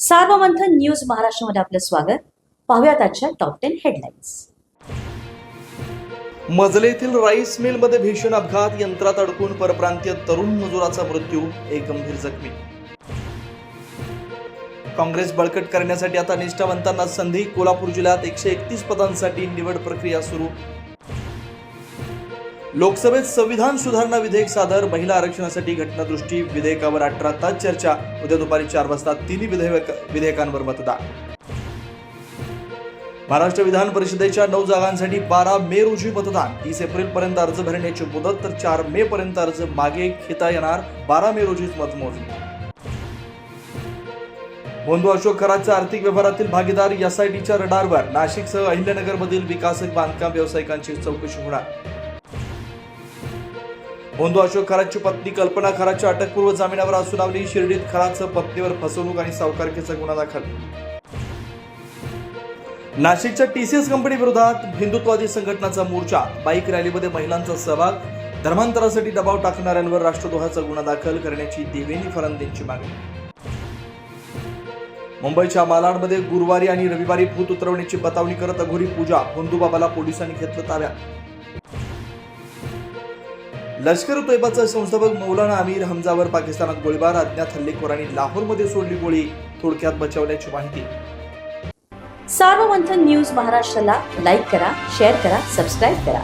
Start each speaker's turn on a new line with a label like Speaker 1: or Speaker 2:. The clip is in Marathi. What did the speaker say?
Speaker 1: सार्वमंथन न्यूज महाराष्ट्रामध्ये आपलं स्वागत. पाहूयात आजच्या टॉप 10 हेडलाईन्स.
Speaker 2: मजले येथील राईस मिलमध्ये भीषण अपघात, यंत्रात अडकून परप्रांतीय तरुण मजुराचा मृत्यू, एक गंभीर जखमी. काँग्रेस बळकट करण्यासाठी आता निष्ठावंतांना संधी, कोल्हापूर जिल्ह्यात 131 पदांसाठी निवड प्रक्रिया सुरू. लोकसभेत संविधान सुधारणा विधेयक सादर, महिला आरक्षणासाठी घटनादृष्टी विधेयकावर 18 तास चर्चा, उद्या दुपारी 4 वाजता तिन्ही विधेयकांवर मतदान. महाराष्ट्र विधान परिषदेच्या 9 जागांसाठी 12 मे रोजी मतदान, 30 एप्रिलपर्यंत अर्ज भरण्याची मुदत, तर 4 मे पर्यंत अर्ज मागे घेता येणार, 12 मे रोजीच मतमोजणी. बोंधू अशोक खरातच्या आर्थिक व्यवहारातील भागीदार एसआयटीच्या रडारवर, नाशिकसह अहिल्यानगरमधील विकासक बांधकाम व्यावसायिकांची चौकशी होणार. बोंधू अशोक खरातची पत्नी कल्पना खरातच्या अटकपूर्व जामिनावर आज सुनावणी, शिर्डीत खरातसह पत्नीवर फसवणूक आणि सावकारकीचा गुन्हा दाखल. नाशिकच्या टीसीएस कंपनी विरोधात हिंदुत्ववादी संघटनाचा मोर्चा, बाईक रॅलीमध्ये महिलांचा सहभाग, धर्मांतरासाठी दबाव टाकणाऱ्यांवर राष्ट्रद्रोहाचा गुन्हा दाखल करण्याची देवेंद्र फडणवीसांची मागणी. मुंबईच्या मालाडमध्ये गुरुवारी आणि रविवारी भूत उतरवण्याची बतावणी करत अघोरी पूजा, भोंदूबाबाला पोलिसांनी घेतलं ताब्यात. लष्कर तोयबाचा संस्थापक मौलाना अमीर हमजावर पाकिस्तानात गोळीबार, अज्ञात हल्लेखोरांनी लाहोरमध्ये सोडली गोळी, थोडक्यात बचावल्याची माहिती.
Speaker 1: सार्वमंथन न्यूज महाराष्ट्राला लाईक करा, शेअर करा, सबस्क्राईब करा.